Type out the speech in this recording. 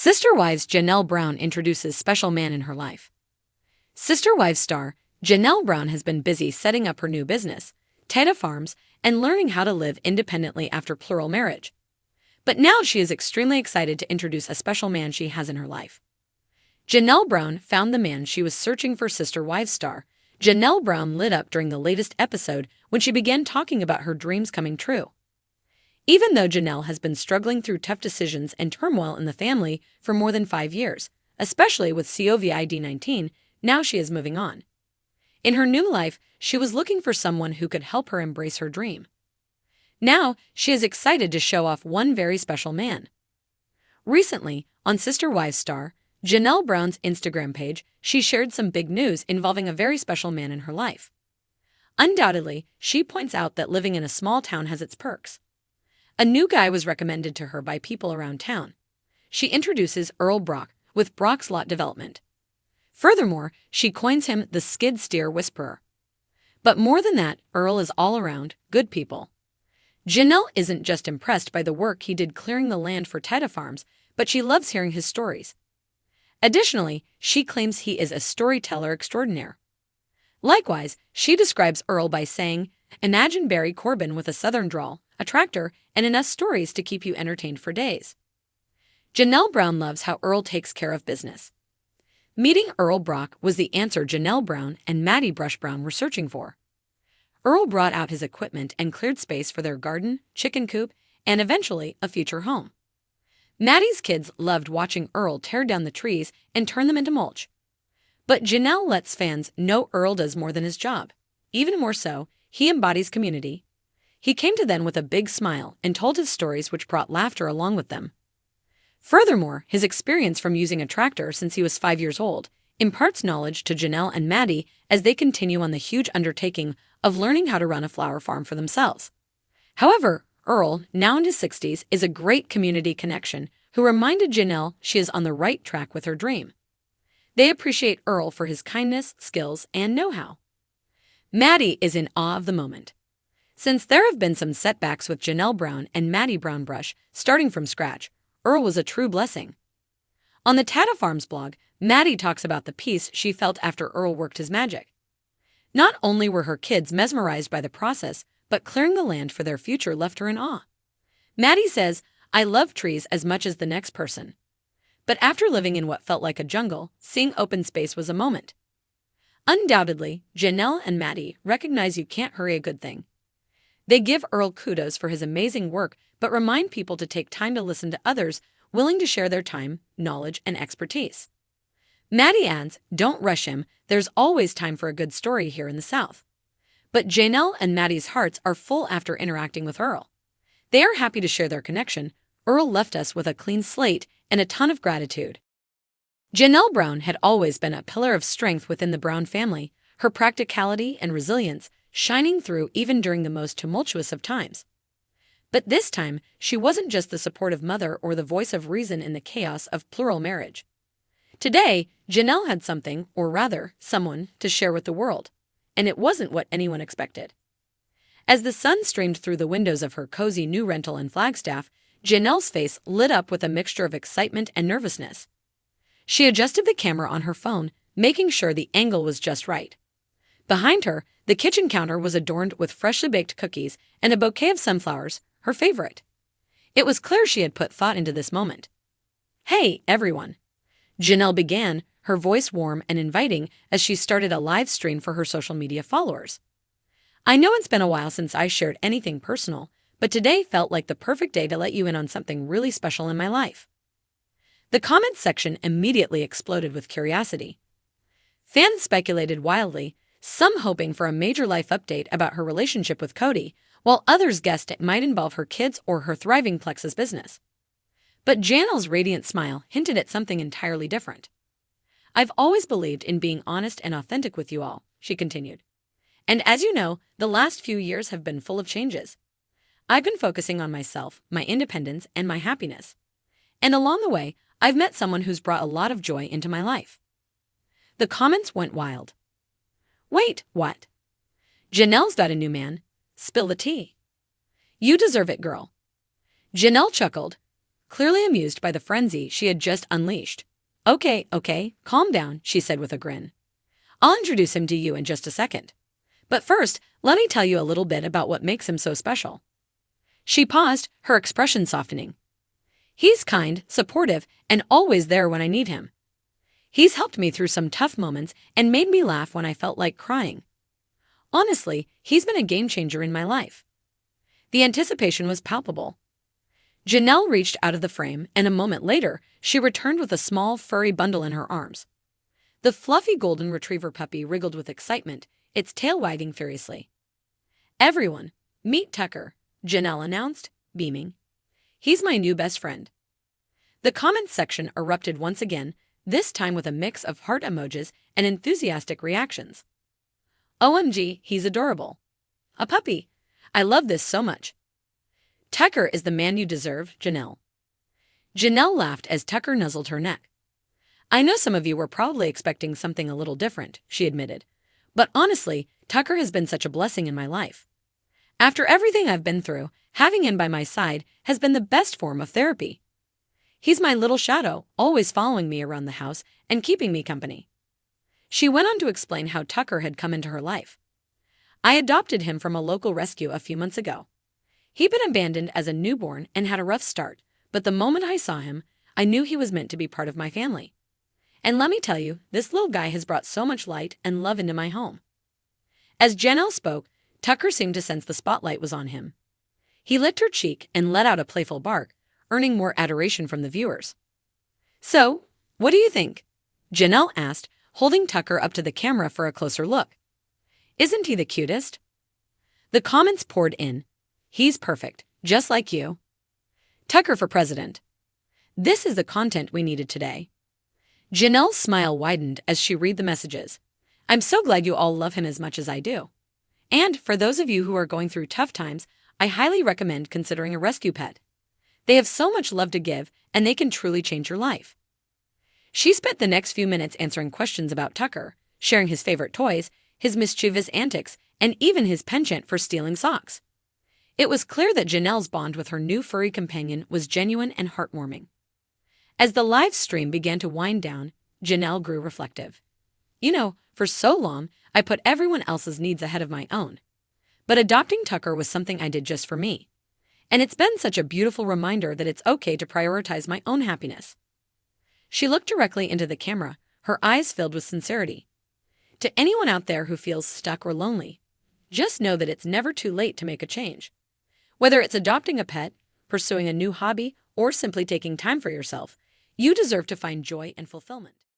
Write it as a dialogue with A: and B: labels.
A: Sister Wives Janelle Brown introduces special man in her life. Sister Wives star Janelle Brown has been busy setting up her new business, Teta Farms, and learning how to live independently after plural marriage. But now she is extremely excited to introduce a special man she has in her life. Janelle Brown found the man she was searching for. Sister Wives star Janelle Brown lit up during the latest episode when she began talking about her dreams coming true. Even though Janelle has been struggling through tough decisions and turmoil in the family for more than 5 years, especially with COVID-19, now she is moving on. In her new life, she was looking for someone who could help her embrace her dream. Now, she is excited to show off one very special man. Recently, on Sister Wives star Janelle Brown's Instagram page, she shared some big news involving a very special man in her life. Undoubtedly, she points out that living in a small town has its perks. A new guy was recommended to her by people around town. She introduces Earl Brock with Brock's Lot Development. Furthermore, she coins him the skid steer whisperer. But more than that, Earl is all around good people. Janelle isn't just impressed by the work he did clearing the land for Teta Farms, but she loves hearing his stories. Additionally, she claims he is a storyteller extraordinaire. Likewise, she describes Earl by saying, "Imagine Barry Corbin with a southern drawl, a tractor, and enough stories to keep you entertained for days." Janelle Brown loves how Earl takes care of business. Meeting Earl Brock was the answer Janelle Brown and Maddie Brush Brown were searching for. Earl brought out his equipment and cleared space for their garden, chicken coop, and eventually a future home. Maddie's kids loved watching Earl tear down the trees and turn them into mulch. But Janelle lets fans know Earl does more than his job. Even more so, he embodies community. He came to them with a big smile and told his stories, which brought laughter along with them. Furthermore, his experience from using a tractor since he was 5 years old imparts knowledge to Janelle and Maddie as they continue on the huge undertaking of learning how to run a flower farm for themselves. However, Earl, now in his 60s, is a great community connection who reminded Janelle she is on the right track with her dream. They appreciate Earl for his kindness, skills, and know-how. Maddie is in awe of the moment. Since there have been some setbacks with Janelle Brown and Maddie Brown Brush starting from scratch, Earl was a true blessing. On the Teta Farms blog, Maddie talks about the peace she felt after Earl worked his magic. Not only were her kids mesmerized by the process, but clearing the land for their future left her in awe. Maddie says, "I love trees as much as the next person. But after living in what felt like a jungle, seeing open space was a moment." Undoubtedly, Janelle and Maddie recognize you can't hurry a good thing. They give Earl kudos for his amazing work, but remind people to take time to listen to others willing to share their time, knowledge, and expertise. Maddie adds, "Don't rush him, there's always time for a good story here in the South." But Janelle and Maddie's hearts are full after interacting with Earl. They are happy to share their connection. "Earl left us with a clean slate and a ton of gratitude." Janelle Brown had always been a pillar of strength within the Brown family, her practicality and resilience shining through even during the most tumultuous of times. But this time, she wasn't just the supportive mother or the voice of reason in the chaos of plural marriage. Today, Janelle had something, or rather, someone, to share with the world. And it wasn't what anyone expected. As the sun streamed through the windows of her cozy new rental in Flagstaff, Janelle's face lit up with a mixture of excitement and nervousness. She adjusted the camera on her phone, making sure the angle was just right. Behind her, the kitchen counter was adorned with freshly baked cookies and a bouquet of sunflowers, her favorite. It was clear she had put thought into this moment. "Hey, everyone," Janelle began, her voice warm and inviting as she started a live stream for her social media followers. "I know it's been a while since I shared anything personal, but today felt like the perfect day to let you in on something really special in my life." The comments section immediately exploded with curiosity. Fans speculated wildly, some hoping for a major life update about her relationship with Cody, while others guessed it might involve her kids or her thriving Plexus business. But Janelle's radiant smile hinted at something entirely different. "I've always believed in being honest and authentic with you all," she continued. "And as you know, the last few years have been full of changes. I've been focusing on myself, my independence, and my happiness. And along the way, I've met someone who's brought a lot of joy into my life." The comments went wild. "Wait, what? Janelle's got a new man. Spill the tea." "You deserve it, girl." Janelle chuckled. clearly amused by the frenzy she had just unleashed. Okay, calm down, she said with a grin. I'll introduce him to you in just a second. But first, let me tell you a little bit about what makes him so special. She paused, her expression softening. He's kind, supportive, and always there when I need him. He's helped me through some tough moments and made me laugh when I felt like crying. Honestly, he's been a game changer in my life. The anticipation was palpable. Janelle reached out of the frame, and a moment later, she returned with a small, furry bundle in her arms. The fluffy golden retriever puppy wriggled with excitement, its tail wagging furiously. Everyone, meet Tucker, Janelle announced, beaming. He's my new best friend. The comments section erupted once again, this time with a mix of heart emojis and enthusiastic reactions. OMG, he's adorable. A puppy. I love this so much. Tucker is the man you deserve, Janelle. Janelle laughed as Tucker nuzzled her neck. I know some of you were probably expecting something a little different, she admitted. But honestly, Tucker has been such a blessing in my life. After everything I've been through, having him by my side has been the best form of therapy. He's my little shadow, always following me around the house and keeping me company. She went on to explain how Tucker had come into her life. I adopted him from a local rescue a few months ago. He'd been abandoned as a newborn and had a rough start, but the moment I saw him, I knew he was meant to be part of my family. And let me tell you, this little guy has brought so much light and love into my home. As Janelle spoke, Tucker seemed to sense the spotlight was on him. He licked her cheek and let out a playful bark, earning more adoration from the viewers. So, what do you think? Janelle asked, holding Tucker up to the camera for a closer look. Isn't he the cutest? The comments poured in. He's perfect, just like you. Tucker for president. This is the content we needed today. Janelle's smile widened as she read the messages. I'm so glad you all love him as much as I do. And for those of you who are going through tough times, I highly recommend considering a rescue pet. They have so much love to give, and they can truly change your life. She spent the next few minutes answering questions about Tucker, sharing his favorite toys, his mischievous antics, and even his penchant for stealing socks. It was clear that Janelle's bond with her new furry companion was genuine and heartwarming. As the live stream began to wind down, Janelle grew reflective. You know, for so long, I put everyone else's needs ahead of my own. But adopting Tucker was something I did just for me. And it's been such a beautiful reminder that it's okay to prioritize my own happiness. She looked directly into the camera, her eyes filled with sincerity. To anyone out there who feels stuck or lonely, just know that it's never too late to make a change. Whether it's adopting a pet, pursuing a new hobby, or simply taking time for yourself, you deserve to find joy and fulfillment.